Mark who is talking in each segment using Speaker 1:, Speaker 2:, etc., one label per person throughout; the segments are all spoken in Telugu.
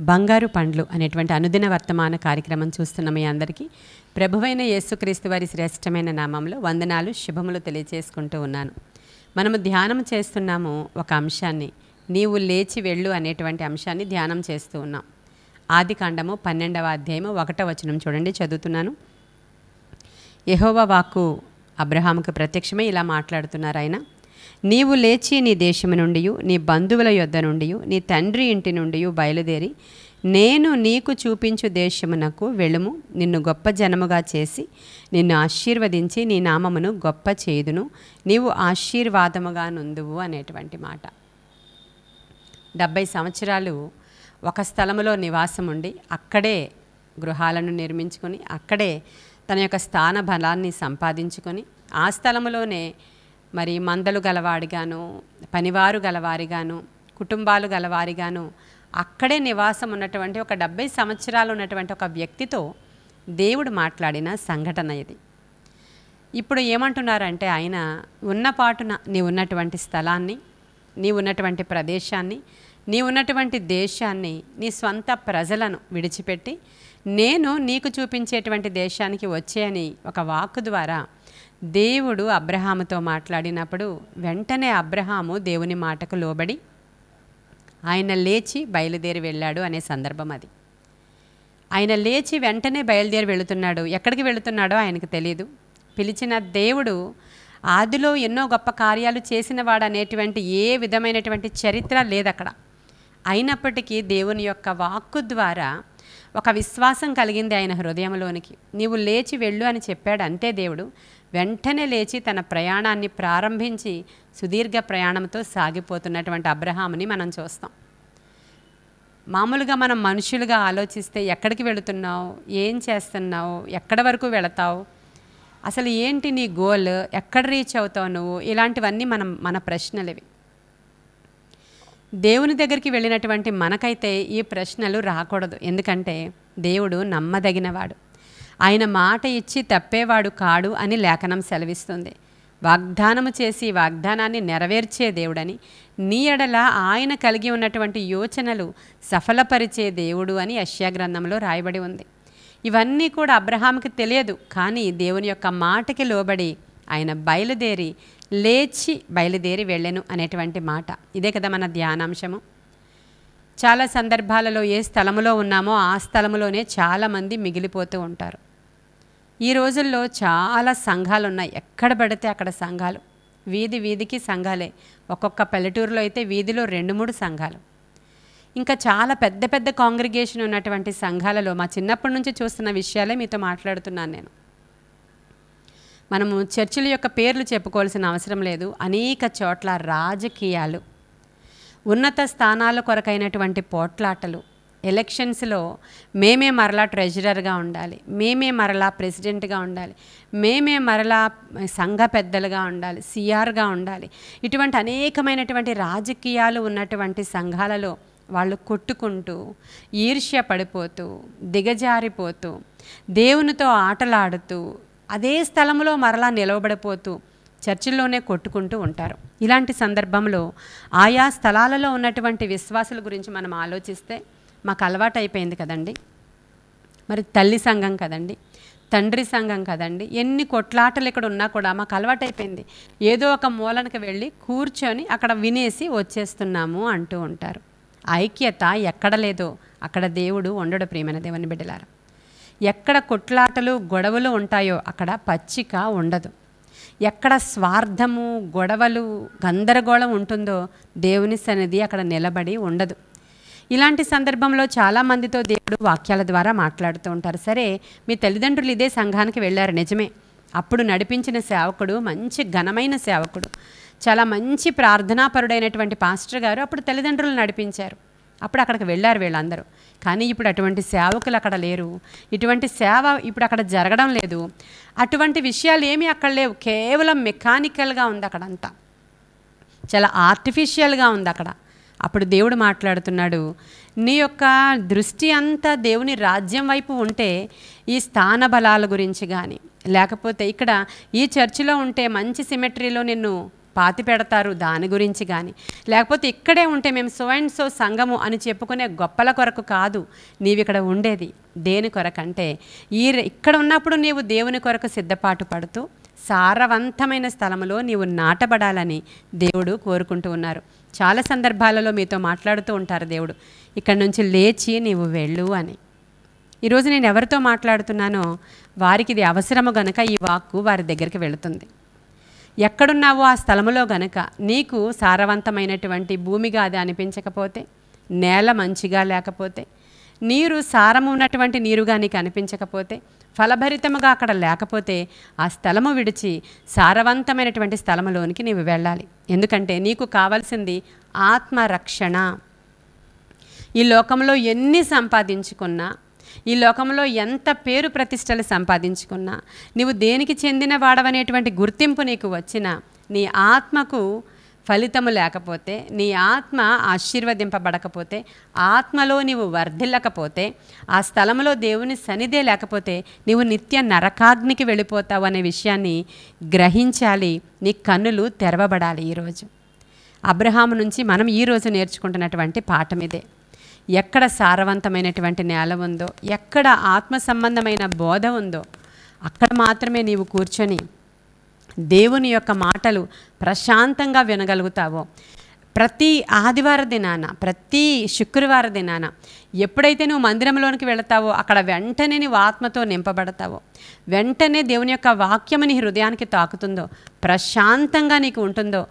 Speaker 1: బంగారు పండ్లు అనేటువంటి అనుదిన వర్తమాన కార్యక్రమం చూస్తున్న మీ అందరికీ ప్రభువైన యేసుక్రీస్తు వారి శ్రేష్టమైన నామంలో వందనాలు శుభములు తెలియజేసుకుంటూ ఉన్నాను. మనము ధ్యానం చేస్తున్నాము ఒక అంశాన్ని, నీవు లేచి వెళ్ళు అనేటువంటి అంశాన్ని ధ్యానం చేస్తూ ఉన్నాం. ఆదికాండము 12వ అధ్యాయము 1వ వచనం చూడండి, చదువుతున్నాను. యెహోవా వాక్కు అబ్రహాముకు ప్రత్యక్షమై ఇలా మాట్లాడుతున్నారు ఆయన, నీవు లేచి నీ దేశము నుండి, నీ బంధువుల యొద్ద నుండి, నీ తండ్రి ఇంటి నుండి బయలుదేరి నేను నీకు చూపించు దేశమునకు వెళ్ళుము. నిన్ను గొప్ప జనముగా చేసి నిన్ను ఆశీర్వదించి నీ నామమును గొప్ప చేయుదును, నీవు ఆశీర్వాదముగా నుందువు అనేటువంటి మాట. 70 సంవత్సరాలు ఒక స్థలములో నివాసం ఉండి అక్కడే గృహాలను నిర్మించుకొని అక్కడే తన యొక్క స్థాన బలాన్ని సంపాదించుకొని ఆ స్థలములోనే మరి మందలు గలవాడిగాను, పనివారు గలవారిగాను, కుటుంబాలు గలవారిగాను అక్కడే నివాసం ఉన్నటువంటి ఒక 70 సంవత్సరాలు ఉన్నటువంటి ఒక వ్యక్తితో దేవుడు మాట్లాడిన సంఘటన ఇది. ఇప్పుడు ఏమంటున్నారంటే ఆయన ఉన్నపాటున నీ ఉన్నటువంటి స్థలాన్ని, నీ ఉన్నటువంటి ప్రదేశాన్ని, నీ ఉన్నటువంటి దేశాన్ని, నీ స్వంత ప్రజలను విడిచిపెట్టి నేను నీకు చూపించేటువంటి దేశానికి వచ్చేయని ఒక వాక్కు ద్వారా దేవుడు అబ్రహాముతో మాట్లాడినప్పుడు వెంటనే అబ్రహాము దేవుని మాటకు లోబడి ఆయన లేచి బయలుదేరి వెళ్ళాడు అనే సందర్భం అది. ఆయన లేచి వెంటనే బయలుదేరి వెళుతున్నాడు. ఎక్కడికి వెళుతున్నాడో ఆయనకు తెలియదు. పిలిచిన దేవుడు ఆదిలో ఎన్నో గొప్ప కార్యాలు చేసినవాడు అనేటువంటి ఏ విధమైనటువంటి చరిత్ర లేదక్కడ. అయినప్పటికీ దేవుని యొక్క వాక్కు ద్వారా ఒక విశ్వాసం కలిగింది ఆయన హృదయంలోనికి. నీవు లేచి వెళ్ళు అని చెప్పాడు అంతే దేవుడు. వెంటనే లేచి తన ప్రయాణాన్ని ప్రారంభించి సుదీర్ఘ ప్రయాణంతో సాగిపోతున్నటువంటి అబ్రహాముని మనం చూస్తాం. మామూలుగా మనం మనుషులుగా ఆలోచిస్తే ఎక్కడికి వెళుతున్నావు, ఏం చేస్తున్నావు, ఎక్కడి వరకు వెళతావు, అసలు ఏంటి నీ గోల్, ఎక్కడ రీచ్ అవుతావు నువ్వు, ఇలాంటివన్నీ మన ప్రశ్నలు ఇవి. దేవుని దగ్గరికి వెళ్ళినటువంటి మనకైతే ఈ ప్రశ్నలు రాకూడదు. ఎందుకంటే దేవుడు నమ్మదగినవాడు, ఆయన మాట ఇచ్చి తప్పేవాడు కాడు అని లేఖనం సెలవిస్తుంది. వాగ్దానము చేసి వాగ్దానాన్ని నెరవేర్చే దేవుడని, నీ ఎడల ఆయన కలిగి ఉన్నటువంటి యోచనలు సఫలపరిచే దేవుడు అని యెషయా గ్రంథంలో రాయబడి ఉంది. ఇవన్నీ కూడా అబ్రహాముకి తెలియదు. కానీ దేవుని యొక్క మాటకి లోబడి ఆయన లేచి బయలుదేరి వెళ్ళెను అనేటువంటి మాట. ఇదే కదా మన ధ్యానాంశము. చాలా సందర్భాలలో ఏ స్థలములో ఉన్నామో ఆ స్థలములోనే చాలామంది మిగిలిపోతూ ఉంటారు. ఈ రోజుల్లో చాలా సంఘాలు ఉన్నాయి, ఎక్కడ పడితే అక్కడ సంఘాలు, వీధి వీధికి సంఘాలే. ఒక్కొక్క పల్లెటూరులో అయితే వీధిలో 2-3 సంఘాలు. ఇంకా చాలా పెద్ద పెద్ద కాంగ్రిగేషన్ ఉన్నటువంటి సంఘాలలో మా చిన్నప్పటి నుంచి చూస్తున్న విషయాలే మీతో మాట్లాడుతున్నాను నేను. మనము చర్చిల యొక్క పేర్లు చెప్పుకోవాల్సిన అవసరం లేదు. అనేక చోట్ల రాజకీయాలు, ఉన్నత స్థానాల కొరకైనటువంటి పోట్లాటలు, ఎలక్షన్స్లో మేమే మరలా ట్రెజరర్గా ఉండాలి, మేమే మరలా ప్రెసిడెంట్గా ఉండాలి, మేమే మరలా సంఘ పెద్దలుగా ఉండాలి, సిఆర్గా ఉండాలి. ఇటువంటి అనేకమైనటువంటి రాజకీయాలు ఉన్నటువంటి సంఘాలలో వాళ్ళు కొట్టుకుంటూ, ఈర్ష్య పడిపోతూ, దిగజారిపోతూ, దేవునితో ఆటలాడుతూ, అదే స్థలంలో మరలా నిలవబడిపోతూ చర్చిల్లోనే కొట్టుకుంటూ ఉంటారు. ఇలాంటి సందర్భంలో ఆయా స్థలాలలో ఉన్నటువంటి విశ్వాసుల గురించి మనం ఆలోచిస్తే మాకు అలవాటు అయిపోయింది కదండి. మరి తల్లి సంఘం కదండి, తండ్రి సంఘం కదండి, ఎన్ని కొట్లాటలు ఇక్కడ ఉన్నా కూడా మాకు అలవాటు అయిపోయింది. ఏదో ఒక మూలనకి వెళ్ళి కూర్చొని అక్కడ వినేసి వచ్చేస్తున్నాము అంటూ ఉంటారు. ఐక్యత ఎక్కడ లేదో అక్కడ దేవుడు ఉండడు. ప్రియమైన దేవుని బిడ్డలారా, ఎక్కడ కొట్లాటలు గొడవలు ఉంటాయో అక్కడ పచ్చిక ఉండదు. ఎక్కడ స్వార్థము, గొడవలు, గందరగోళం ఉంటుందో దేవుని సన్నిధి అక్కడ నిలబడి ఉండదు. ఇలాంటి సందర్భంలో చాలామందితో దేవుడు వాక్యాల ద్వారా మాట్లాడుతూ ఉంటారు. సరే, మీ తల్లిదండ్రులు ఇదే సంఘానికి వెళ్ళారు, నిజమే. అప్పుడు నడిపించిన సేవకుడు మంచి ఘనమైన సేవకుడు, చాలా మంచి ప్రార్థనాపరుడైనటువంటి పాస్టర్ గారు అప్పుడు తల్లిదండ్రులు నడిపించారు. అప్పుడు అక్కడికి వెళ్ళారు వీళ్ళందరూ. కానీ ఇప్పుడు అటువంటి సేవకులు అక్కడ లేరు, ఇటువంటి సేవ ఇప్పుడు అక్కడ జరగడం లేదు. అటువంటి విషయాలు ఏమీ అక్కడ లేవు. కేవలం మెకానికల్గా ఉంది అక్కడంతా, చాలా ఆర్టిఫిషియల్గా ఉంది అక్కడ. అప్పుడు దేవుడు మాట్లాడుతున్నాడు, నీ యొక్క దృష్టి అంతా దేవుని రాజ్యం వైపు ఉంటే ఈ స్థాన బలాల గురించి కానీ, లేకపోతే ఇక్కడ ఈ చర్చిలో ఉంటే మంచి సిమెట్రీలో నిన్ను పాతి పెడతారు దాని గురించి కానీ, లేకపోతే ఇక్కడే ఉంటే మేము సో అండ్ సో సంఘము అని చెప్పుకునే గొప్పల కొరకు కాదు నీవు ఇక్కడ ఉండేది. దేని కొరకంటే ఇక్కడ ఉన్నప్పుడు నీవు దేవుని కొరకు సిద్ధపాటు పడుతూ సారవంతమైన స్థలములో నీవు నాటబడాలని దేవుడు కోరుకుంటూ ఉన్నారు. చాలా సందర్భాలలో మీతో మాట్లాడుతూ ఉంటారు దేవుడు, ఇక్కడి నుంచి లేచి నీవు వెళ్ళు అని. ఈరోజు నేను ఎవరితో మాట్లాడుతున్నానో వారికి ఇది అవసరము గనుక ఈ వాక్కు వారి దగ్గరికి వెళుతుంది. ఎక్కడున్నావో ఆ స్థలములో గనుక నీకు సారవంతమైనటువంటి భూమిగా అది అనిపించకపోతే, నేల మంచిగా లేకపోతే, నీరు సారము ఉన్నటువంటి నీరుగా నీకు అనిపించకపోతే, ఫలభరితముగా అక్కడ లేకపోతే ఆ స్థలము విడిచి సారవంతమైనటువంటి స్థలములోనికి నీవు వెళ్ళాలి. ఎందుకంటే నీకు కావాల్సింది ఆత్మరక్షణ. ఈ లోకంలో ఎన్ని సంపాదించుకున్నా, ఈ లోకంలో ఎంత పేరు ప్రతిష్టలు సంపాదించుకున్నా, నీవు దేనికి చెందిన వాడవనేటువంటి గుర్తింపు నీకు వచ్చినా, నీ ఆత్మకు ఫలితము లేకపోతే, నీ ఆత్మ ఆశీర్వదింపబడకపోతే, ఆత్మలో నీవు వర్ధిల్లకపోతే, ఆ స్థలంలో దేవుని సన్నిధే లేకపోతే నీవు నిత్య నరకాగ్నికి వెళ్ళిపోతావు అనే విషయాన్ని గ్రహించాలి. నీ కన్నులు తెరవబడాలి. ఈరోజు అబ్రహాము నుంచి మనం ఈరోజు నేర్చుకుంటున్నటువంటి పాఠం ఇదే. ఎక్కడ సారవంతమైనటువంటి నేల ఉందో, ఎక్కడ ఆత్మ సంబంధమైన బోధ ఉందో అక్కడ మాత్రమే నీవు కూర్చొని దేవుని యొక్క మాటలు ప్రశాంతంగా వినగలుగుతావో. ప్రతి ఆదివార దినాన, ప్రతి శుక్రవార దినాన ఎప్పుడైతే నువ్వు మందిరంలోనికి వెళతావో అక్కడ వెంటనే నీవు ఆత్మతో నింపబడతావో, వెంటనే దేవుని యొక్క వాక్యము నీ హృదయానికి తాకుతుందో, ప్రశాంతంగా నీకు ఉంటుందో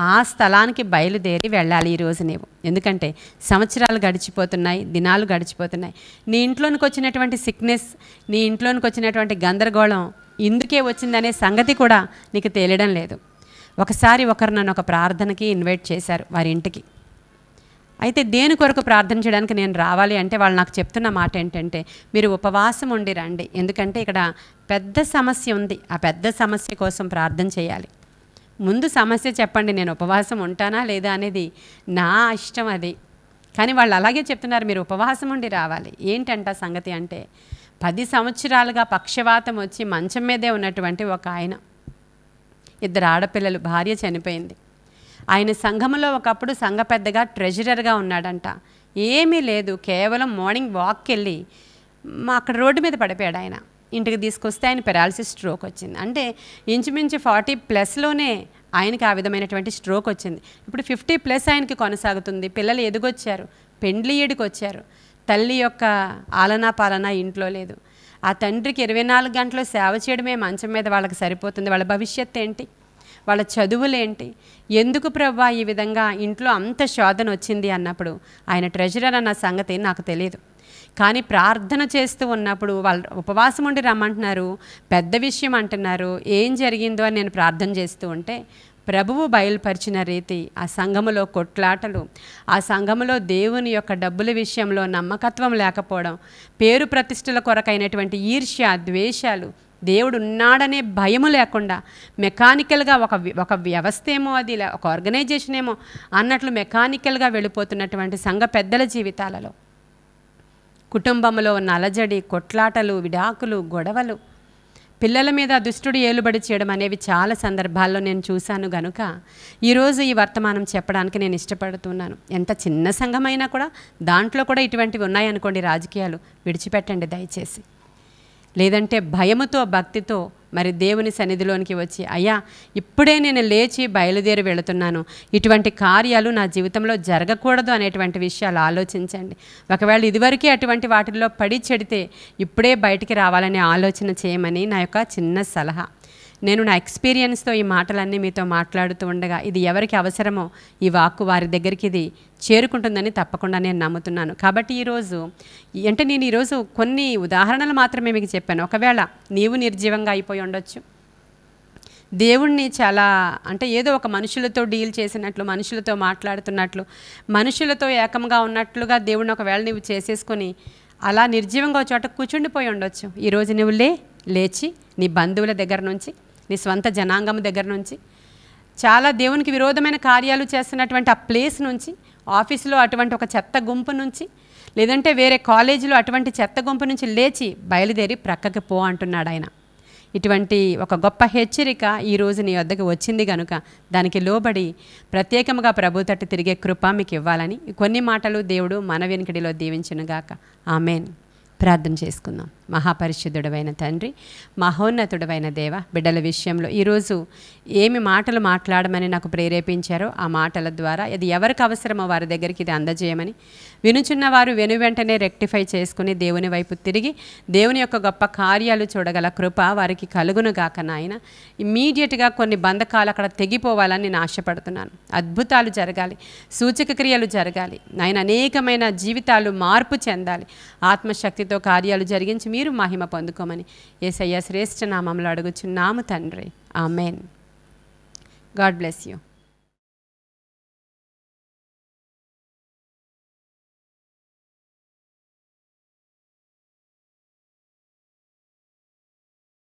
Speaker 1: ఆ స్థలానికి బయలుదేరి వెళ్ళాలి ఈరోజు నీవు. ఎందుకంటే సంవత్సరాలు గడిచిపోతున్నాయి, దినాలు గడిచిపోతున్నాయి. నీ ఇంట్లోనికి వచ్చినటువంటి సిక్నెస్, నీ ఇంట్లోనికి వచ్చినటువంటి గందరగోళం ఇందుకే వచ్చిందనే సంగతి కూడా నీకు తేలడం లేదు. ఒకసారి ఒకరు నన్ను ఒక ప్రార్థనకి ఇన్వైట్ చేశారు వారి ఇంటికి. అయితే దేని కొరకు ప్రార్థన చేయడానికి నేను రావాలి అంటే వాళ్ళు నాకు చెప్తున్న మాట ఏంటంటే, మీరు ఉపవాసం ఉండి రండి, ఎందుకంటే ఇక్కడ పెద్ద సమస్య ఉంది, ఆ పెద్ద సమస్య కోసం ప్రార్థన చేయాలి. ముందు సమస్య చెప్పండి, నేను ఉపవాసం ఉంటానా లేదా అనేది నా ఇష్టం అది. కానీ వాళ్ళు అలాగే చెప్తున్నారు, మీరు ఉపవాసం ఉండి రావాలి. ఏంటంట సంగతి అంటే, 10 సంవత్సరాలుగా పక్షవాతం వచ్చి మంచం మీదే ఉన్నటువంటి ఒక ఆయన, 2 ఆడపిల్లలు, భార్య చనిపోయింది. ఆయన సంఘములో ఒకప్పుడు సంఘ పెద్దగా ట్రెజరర్గా ఉన్నాడంట. ఏమీ లేదు, కేవలం మార్నింగ్ వాక్కి వెళ్ళి అక్కడ రోడ్డు మీద పడిపోయాడు. ఆయన ఇంటికి తీసుకొస్తే ఆయన పెరాలసిస్ స్ట్రోక్ వచ్చింది. అంటే ఇంచుమించు 40+లోనే ఆయనకి ఆ విధమైనటువంటి స్ట్రోక్ వచ్చింది. ఇప్పుడు 50+ ఆయనకి కొనసాగుతుంది. పిల్లలు ఎదిగొచ్చారు, పెండ్లి ఈడికి వచ్చారు. తల్లి యొక్క ఆలనా పాలన ఇంట్లో లేదు. ఆ తండ్రికి 24 గంటలు సేవ చేయడమే మంచం మీద వాళ్ళకి సరిపోతుంది. వాళ్ళ భవిష్యత్తు ఏంటి, వాళ్ళ చదువులేంటి? ఎందుకు ప్రభువా ఈ విధంగా ఇంట్లో అంత శోధన వచ్చింది అన్నప్పుడు ఆయన ట్రెజరర్ అన్న సంగతి నాకు తెలియదు. కానీ ప్రార్థన చేస్తూ ఉన్నప్పుడు వాళ్ళు ఉపవాసం ఉండి రమ్మంటున్నారు, పెద్ద విషయం అంటున్నారు. ఏం జరిగిందో అని నేను ప్రార్థన చేస్తూ ఉంటే ప్రభువు బయలుపరిచిన రీతి, ఆ సంఘములో కొట్లాటలు, ఆ సంఘములో దేవుని యొక్క డబ్బుల విషయంలో నమ్మకత్వం లేకపోవడం, పేరు ప్రతిష్టల కొరకైనటువంటి ఈర్ష్య, ద్వేషాలు, దేవుడు ఉన్నాడనే భయము లేకుండా మెకానికల్గా ఒక వ్యవస్థ ఏమో, అది ఒక ఆర్గనైజేషన్ ఏమో అన్నట్లు మెకానికల్గా వెళ్ళిపోతున్నటువంటి సంఘ పెద్దల జీవితాలలో కుటుంబంలో ఉన్న అలజడి, కొట్లాటలు, విడాకులు, గొడవలు, పిల్లల మీద దుష్టుడు ఏలుబడి చేయడం అనేవి చాలా సందర్భాల్లో నేను చూశాను. గనుక ఈరోజు ఈ వర్తమానం చెప్పడానికి నేను ఇష్టపడుతున్నాను. ఎంత చిన్న సంఘమైనా కూడా దాంట్లో కూడా ఇటువంటివి ఉన్నాయనుకోండి, రాజకీయాలు విడిచిపెట్టండి దయచేసి. లేదంటే భయముతో, భక్తితో మరి దేవుని సన్నిధిలోనికి వచ్చి, అయ్యా ఇప్పుడే నేను లేచి బయలుదేరి వెళుతున్నాను, ఇటువంటి కార్యాలు నా జీవితంలో జరగకూడదు అనేటువంటి విషయాలు ఆలోచించండి. ఒకవేళ ఇదివరకే అటువంటి వాటిల్లో పడి చెడితే ఇప్పుడే బయటికి రావాలనే ఆలోచన చేయమని నా యొక్క చిన్న సలహా. నేను నా ఎక్స్పీరియన్స్తో ఈ మాటలన్నీ మీతో మాట్లాడుతూ ఉండగా ఇది ఎవరికి అవసరమో ఈ వాక్కు వారి దగ్గరికి ఇది చేరుకుంటుందని తప్పకుండా నేను నమ్ముతున్నాను. కాబట్టి ఈరోజు నేను ఈరోజు కొన్ని ఉదాహరణలు మాత్రమే మీకు చెప్పాను. ఒకవేళ నీవు నిర్జీవంగా అయిపోయి ఉండొచ్చు, దేవుణ్ణి చాలా ఏదో ఒక మనుషులతో డీల్ చేసినట్లు, మనుషులతో మాట్లాడుతున్నట్లు, మనుషులతో ఏకంగా ఉన్నట్లుగా దేవుడిని ఒకవేళ నీవు చేసేసుకొని అలా నిర్జీవంగా ఒక చోట కూర్చుండిపోయి ఉండొచ్చు. ఈరోజు నువ్వు లేచి నీ బంధువుల దగ్గర నుంచి, నీ స్వంత జనాంగం దగ్గర నుంచి, చాలా దేవునికి విరోధమైన కార్యాలు చేస్తున్నటువంటి ఆ ప్లేస్ నుంచి, ఆఫీసులో అటువంటి ఒక చెత్త గుంపు నుంచి, లేదంటే వేరే కాలేజీలో అటువంటి చెత్త గుంపు నుంచి లేచి బయలుదేరి ప్రక్కకి పో అంటున్నాడు ఆయన. ఇటువంటి ఒక గొప్ప హెచ్చరిక ఈరోజు నీ వద్దకు వచ్చింది కనుక దానికి లోబడి ప్రత్యేకంగా ప్రభు తట్టు తిరిగే కృప మీకు ఇవ్వాలని కొన్ని మాటలు దేవుడు మన వెనుకడిలో దీవించునుగాక. ఆమెన్. ప్రార్థన చేసుకుందాం. మహాపరిశుద్ధుడవైన తండ్రి, మహోన్నతుడవైన దేవ, బిడ్డల విషయంలో ఈరోజు ఏమి మాటలు మాట్లాడమని నాకు ప్రేరేపించారో ఆ మాటల ద్వారా ఇది ఎవరికి అవసరమో వారి దగ్గరికి ఇది అందజేయమని, వినుచున్న వారు వెనువెంటనే రెక్టిఫై చేసుకుని దేవుని వైపు తిరిగి దేవుని యొక్క గొప్ప కార్యాలు చూడగల కృప వారికి కలుగునుగాక నాయన. ఇమ్మీడియట్గా కొన్ని బంధకాలు అక్కడ తెగిపోవాలని నేను ఆశపడుతున్నాను. అద్భుతాలు జరగాలి, సూచక క్రియలు జరగాలి నాయన. అనేకమైన జీవితాలు మార్పు చెందాలి. ఆత్మశక్తితో కార్యాలు జరిగించి మీరు మహిమ పొందుకోమని యేసయ్య శ్రేష్ఠ నామములో అడుగుచున్నాము తండ్రి. ఆమెన్. God bless you.